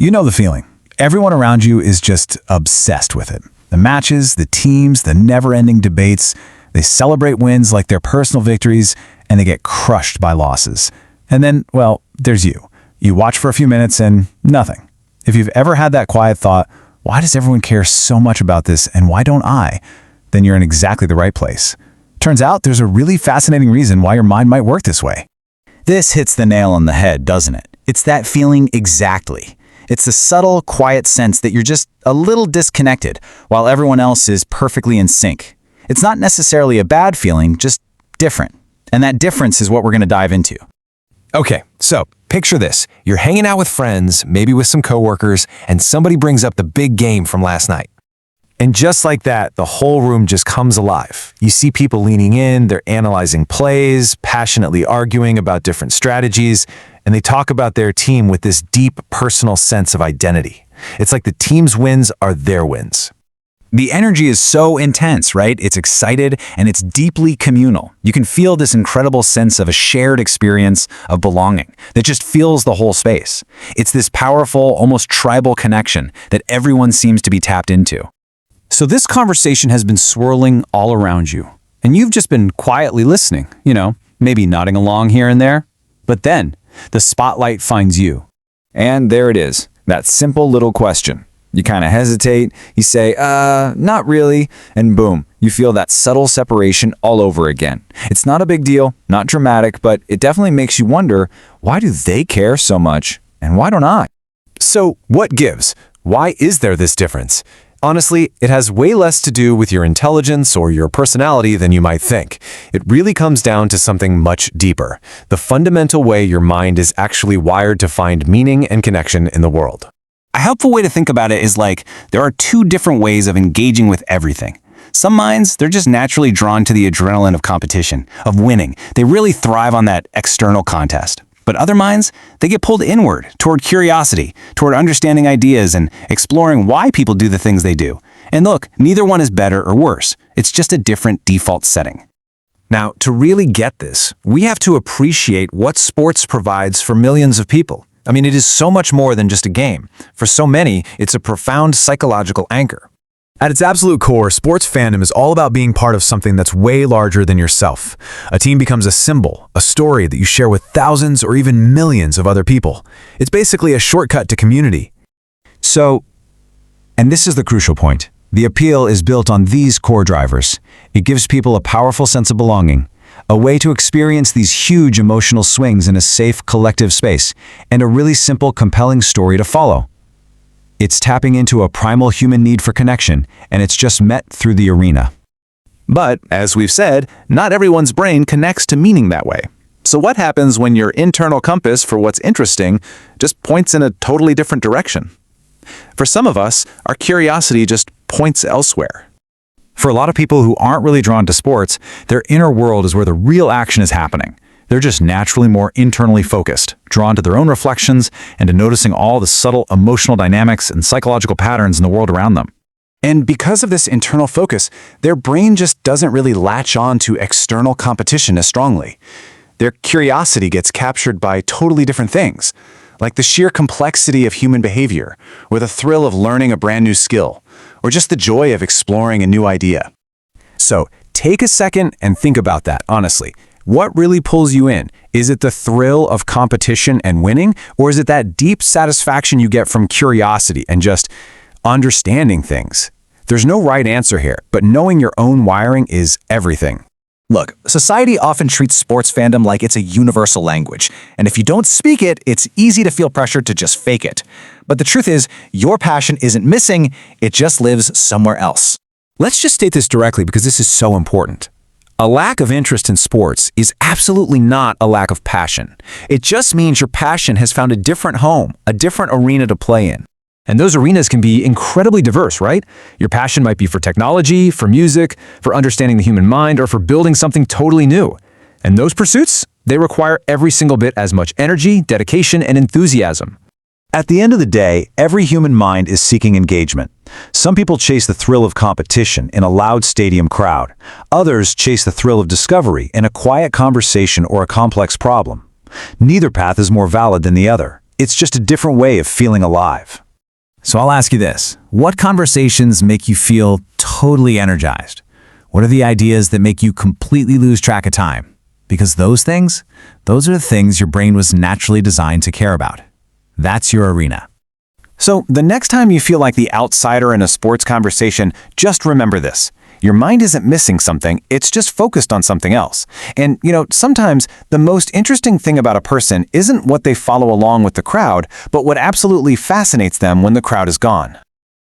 You know the feeling. Everyone around you is just obsessed with it. The matches, the teams, the never-ending debates. They celebrate wins like they're personal victories, and they get crushed by losses. And then, well, there's you. You watch for a few minutes and nothing. If you've ever had that quiet thought, why does everyone care so much about this and why don't I? Then you're in exactly the right place. Turns out there's a really fascinating reason why your mind might work this way. This hits the nail on the head, doesn't it? It's that feeling exactly. It's the subtle, quiet sense that you're just a little disconnected while everyone else is perfectly in sync. It's not necessarily a bad feeling, just different. And that difference is what we're going to dive into. Okay, so picture this. You're hanging out with friends, maybe with some coworkers, and somebody brings up the big game from last night. And just like that, the whole room just comes alive. You see people leaning in, they're analyzing plays, passionately arguing about different strategies, and they talk about their team with this deep personal sense of identity. It's like the team's wins are their wins. The energy is so intense, right? It's excited and it's deeply communal. You can feel this incredible sense of a shared experience of belonging that just fills the whole space. It's this powerful, almost tribal connection that everyone seems to be tapped into. So this conversation has been swirling all around you, and you've just been quietly listening, maybe nodding along here and there. But then, the spotlight finds you. And there it is, that simple little question. You kind of hesitate, you say, not really, and boom, you feel that subtle separation all over again. It's not a big deal, not dramatic, but it definitely makes you wonder, why do they care so much, and why don't I? So what gives? Why is there this difference? Honestly, it has way less to do with your intelligence or your personality than you might think. It really comes down to something much deeper, the fundamental way your mind is actually wired to find meaning and connection in the world. A helpful way to think about it is like there are two different ways of engaging with everything. Some minds, they're just naturally drawn to the adrenaline of competition, of winning. They really thrive on that external contest. But other minds, they get pulled inward, toward curiosity, toward understanding ideas and exploring why people do the things they do. And look, neither one is better or worse. It's just a different default setting. Now, to really get this, we have to appreciate what sports provides for millions of people. I mean, it is so much more than just a game. For so many, it's a profound psychological anchor. At its absolute core, sports fandom is all about being part of something that's way larger than yourself. A team becomes a symbol, a story that you share with thousands or even millions of other people. It's basically a shortcut to community. So, and this is the crucial point, the appeal is built on these core drivers. It gives people a powerful sense of belonging, a way to experience these huge emotional swings in a safe, collective space, and a really simple, compelling story to follow. It's tapping into a primal human need for connection, and it's just met through the arena. But, as we've said, not everyone's brain connects to meaning that way. So what happens when your internal compass for what's interesting just points in a totally different direction? For some of us, our curiosity just points elsewhere. For a lot of people who aren't really drawn to sports, their inner world is where the real action is happening. They're just naturally more internally focused, drawn to their own reflections and to noticing all the subtle emotional dynamics and psychological patterns in the world around them. And because of this internal focus, their brain just doesn't really latch on to external competition as strongly. Their curiosity gets captured by totally different things, like the sheer complexity of human behavior, or the thrill of learning a brand new skill, or just the joy of exploring a new idea. So, take a second and think about that, honestly. What really pulls you in? Is it the thrill of competition and winning, or is it that deep satisfaction you get from curiosity and just understanding things? There's no right answer here, but knowing your own wiring is everything. Look, society often treats sports fandom like it's a universal language, and if you don't speak it, it's easy to feel pressured to just fake it. But the truth is, your passion isn't missing, it just lives somewhere else. Let's just state this directly because this is so important. A lack of interest in sports is absolutely not a lack of passion. It just means your passion has found a different home, a different arena to play in. And those arenas can be incredibly diverse, right? Your passion might be for technology, for music, for understanding the human mind, or for building something totally new. And those pursuits, they require every single bit as much energy, dedication, and enthusiasm. At the end of the day, every human mind is seeking engagement. Some people chase the thrill of competition in a loud stadium crowd. Others chase the thrill of discovery in a quiet conversation or a complex problem. Neither path is more valid than the other. It's just a different way of feeling alive. So I'll ask you this. What conversations make you feel totally energized? What are the ideas that make you completely lose track of time? Because those are the things your brain was naturally designed to care about. That's your arena. So the next time you feel like the outsider in a sports conversation, just remember this. Your mind isn't missing something, it's just focused on something else. And, sometimes the most interesting thing about a person isn't what they follow along with the crowd, but what absolutely fascinates them when the crowd is gone.